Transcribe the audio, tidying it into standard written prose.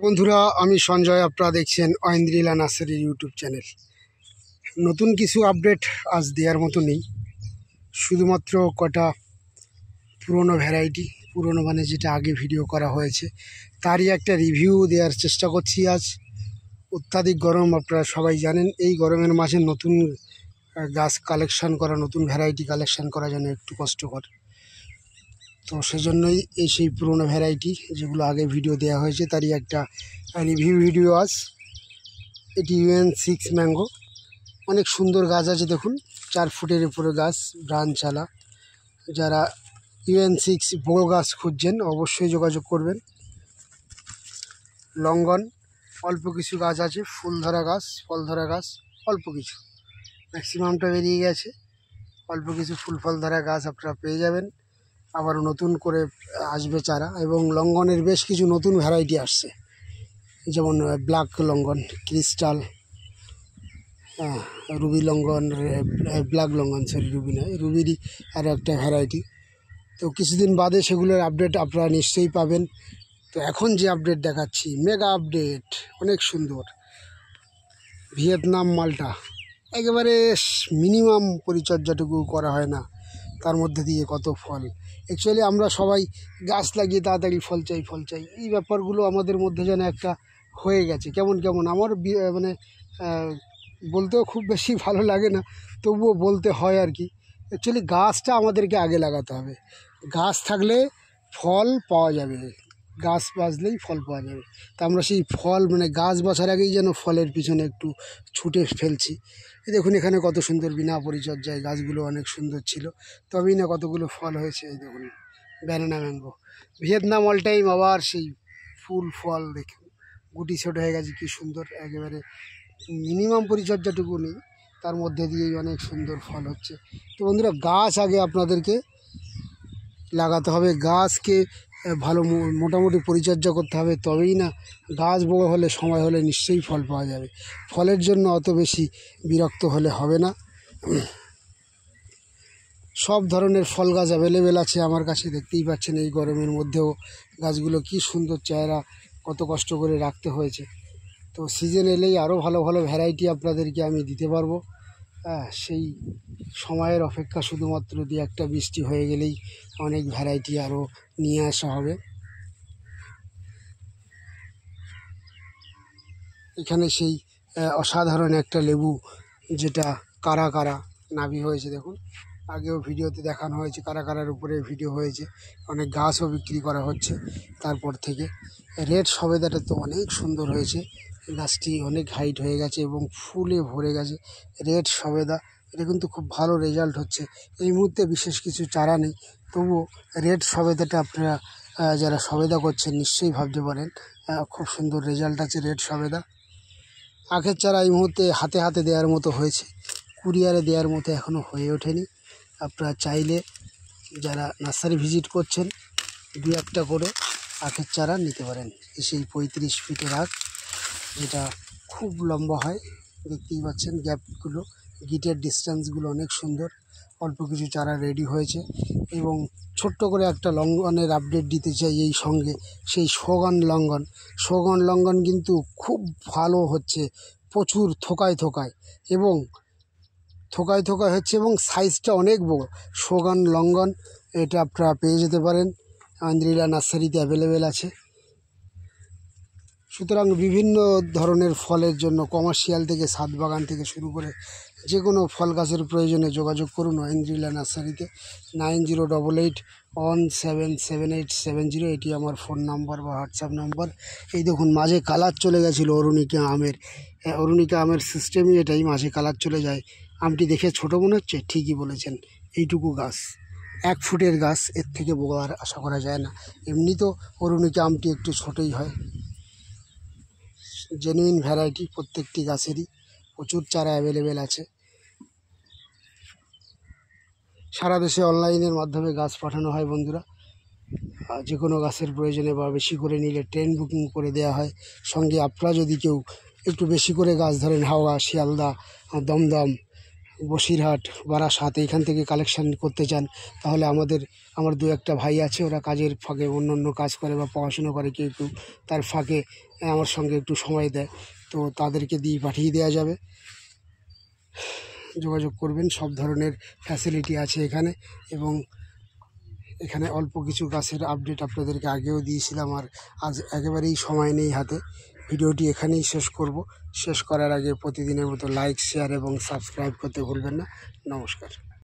বন্ধুরা, আমি সঞ্জয়। আপনারা দেখছেন ঐন্দ্রিলা নার্সারির ইউটিউব চ্যানেল। নতুন কিছু আপডেট আজ দেওয়ার মতো নেই, শুধুমাত্র কটা পুরনো ভ্যারাইটি, পুরনো মানে যেটা আগে ভিডিও করা হয়েছে তারই একটা রিভিউ দেওয়ার চেষ্টা করছি। আজ অত্যাধিক গরম, আপনারা সবাই জানেন। এই গরমের মাঝে নতুন গাছ কালেকশান করা, নতুন ভ্যারাইটি কালেকশান করা যেন একটু কষ্টকর। তো সেজন্যই সেই পুরনো ভ্যারাইটি যেগুলো আগে ভিডিও দেওয়া হয়েছে তারই একটা রিভিউ ভিডিও আজ। এটি UN6 ম্যাঙ্গো, অনেক সুন্দর গাছ আছে। দেখুন, 4 ফুটের উপরে গাছ, ব্রাঞ্চালা। যারা UN6 বড় গাছ খুঁজছেন অবশ্যই যোগাযোগ করবেন। লঙ্ঘন অল্প কিছু গাছ আছে, ফুল ধরা গাছ, ফল ধরা গাছ অল্প কিছু, ম্যাক্সিমামটা বেরিয়ে গেছে। অল্প কিছু ফুল ফল ধরা গাছ আপনারা পেয়ে যাবেন। আবার নতুন করে আসবে চারা, এবং লঙ্ঘনের বেশ কিছু নতুন ভ্যারাইটি আসছে, যেমন ব্ল্যাক লঙ্ঘন, ক্রিস্টাল, রুবি লঙ্ঘন, ব্ল্যাক লঙ্ঘন, সরি রুবি নয়, রুবিরই আরও একটা ভ্যারাইটি। তো কিছুদিন বাদে সেগুলোর আপডেট আপনারা নিশ্চয়ই পাবেন। তো এখন যে আপডেট দেখাচ্ছি, মেগা আপডেট, অনেক সুন্দর ভিয়েতনাম মালটা। একেবারে মিনিমাম পরিচর্যাটুকু করা হয় না, তার মধ্যে দিয়ে কত ফল। অ্যাকচুয়ালি আমরা সবাই গাছ লাগিয়ে তাড়াতাড়ি ফল চাই, এই ব্যাপারগুলো আমাদের মধ্যে যেন একটা হয়ে গেছে। কেমন আমার মানে বলতেও খুব বেশি ভালো লাগে না, তবুও বলতে হয় আর কি। অ্যাকচুয়ালি গাছটা আমাদেরকে আগে লাগাতে হবে। গাছ থাকলে ফল পাওয়া যাবে, গাছ বাঁচলেই ফল পাওয়া যাবে। তা আমরা সেই ফল মানে গাছ বাছার আগেই যেন ফলের পিছনে একটু ছুটে ফেলছি। দেখুন এখানে কত সুন্দর, বিনা পরিচর্যায় গাছগুলো অনেক সুন্দর ছিল, তবেই না কতগুলো ফল হয়েছে। এই দেখুন banana mango, Vietnam all time. আবার সেই ফুল ফল দেখুন, গুটি ছোট হয়ে গেছে, কি সুন্দর। একেবারে মিনিমাম পরিচর্যাটুকু নেই, তার মধ্যে দিয়েই অনেক সুন্দর ফল হচ্ছে। তো বন্ধুরা, গাছ আগে আপনাদেরকে লাগাতে হবে, গাছকে ভালো মোটামুটি পরিচর্যা করতে হবে, তবেই না গাছ বড় হলে, সময় হলে নিশ্চয়ই ফল পাওয়া যাবে। ফলের জন্য অত বেশি বিরক্ত হলে হবে না। সব ধরনের ফল গাছ অ্যাভেলেবেল আছে আমার কাছে, দেখতেই পাচ্ছেন। এই গরমের মধ্যেও গাছগুলো কি সুন্দর চেহারা, কত কষ্ট করে রাখতে হয়েছে। তো সিজন এলেই আরও ভালো ভালো ভ্যারাইটি আপনাদেরকে আমি দিতে পারবো। সেই সময়ের অপেক্ষা, শুধুমাত্র 2-1টা বৃষ্টি হয়ে গেলেই অনেক ভ্যারাইটি আরও নিয়ে আসা হবে। এখানে সেই অসাধারণ একটা লেবু, যেটা কারা কারা নাভি হয়েছে। দেখুন, আগেও ভিডিওতে দেখানো হয়েছে, কারা কারার উপরে ভিডিও হয়েছে। অনেক গাছও বিক্রি করা হচ্ছে তারপর থেকে। রেড সবেদাটা তো অনেক সুন্দর হয়েছে, গাছটি অনেক হাইট হয়ে গেছে এবং ফুলে ভরে গেছে। রেড সবেদা, এটা কিন্তু খুব ভালো রেজাল্ট হচ্ছে। এই মুহূর্তে বিশেষ কিছু চারা নেই, তবুও রেড সবেদাটা আপনারা যারা সবেদা করছেন নিশ্চয়ই ভাবতে পারেন খুব সুন্দর রেজাল্ট আছে রেড সবেদা। আখের চারা এই মুহূর্তে হাতে হাতে দেওয়ার মতো হয়েছে, কুরিয়ারে দেওয়ার মতো এখনও হয়ে ওঠেনি। আপনারা চাইলে যারা নার্সারি ভিজিট করছেন 2-1টা করে আখের চারা নিতে পারেন। সেই 35 ফিটের আখ, যেটা খুব লম্বা হয়, দেখতেই পাচ্ছেন গ্যাপগুলো, গিটের ডিস্টেন্সগুলো অনেক সুন্দর। অল্প কিছু চারা রেডি হয়েছে, এবং ছোট্ট করে একটা লঙ্ঘনের আপডেট দিতে চাই এই সঙ্গে। সেই সোগান লঙ্ঘন কিন্তু খুব ভালো হচ্ছে, প্রচুর থোকায় এবং থোকায় হচ্ছে, এবং সাইজটা অনেক বড়। সোগান লঙ্ঘন, এটা আপনারা পেয়ে যেতে পারেন, ঐন্দ্রিলা নার্সারিতে অ্যাভেলেবেল আছে। সুতরাং বিভিন্ন ধরনের ফলের জন্য, কমার্শিয়াল থেকে ছাদ বাগান থেকে শুরু করে যে কোনো ফল গাছের প্রয়োজনে যোগাযোগ করুন ঐন্দ্রিলা নার্সারিতে। 9088177870, এটি আমার ফোন নাম্বার বা হোয়াটসঅ্যাপ নাম্বার। এই দেখুন, মাঝে কালার চলে গেছিলো অরুণিকা আমের সিস্টেমই এটাই, মাঝে কালার চলে যায়। আমটি দেখে ছোট মনে হচ্ছে, ঠিকই বলেছেন। এইটুকু গাছ, 1 ফুটের গাছ, এর থেকে বড় আর আশা করা যায় না। এমনি তো অরুণিকা আমটি একটু ছোটোই হয়। জেনুইন ভ্যারাইটি প্রত্যেকটি গাছেরই, প্রচুর চারা অ্যাভেলেবেল আছে। সারা দেশে অনলাইনের মাধ্যমে গাছ পাঠানো হয় বন্ধুরা। যে কোনো গাছের প্রয়োজনে বা বেশি করে নিলে ট্রেন বুকিং করে দেওয়া হয়। সঙ্গে আপনারা যদি কেউ একটু বেশি করে গাছ ধরেন, হাওড়া, শিয়ালদা, দমদম, বসিরহাট, বারাসাত এইখান থেকে কালেকশান করতে চান তাহলে আমার দু একটা ভাই আছে, ওরা কাজের ফাঁকে অন্য কাজ করে বা পড়াশুনো করে, কেউ কেউ তার ফাঁকে আমার সঙ্গে একটু সময় দেয়, তো তাদেরকে দিয়ে পাঠিয়ে দেওয়া যাবে। যোগাযোগ করবেন, সব ধরনের ফ্যাসিলিটি আছে এখানে। এবং এখানে অল্প কিছু গাছের আপডেট আপনাদেরকে আগেও দিয়েছিলাম, আর আজ একেবারেই সময় নেই হাতে। ভিডিওটি এখানেই শেষ করব। শেষ করার আগে প্রতিদিনের মতো লাইক, শেয়ার এবং সাবস্ক্রাইব করতে ভুলবেন না। নমস্কার।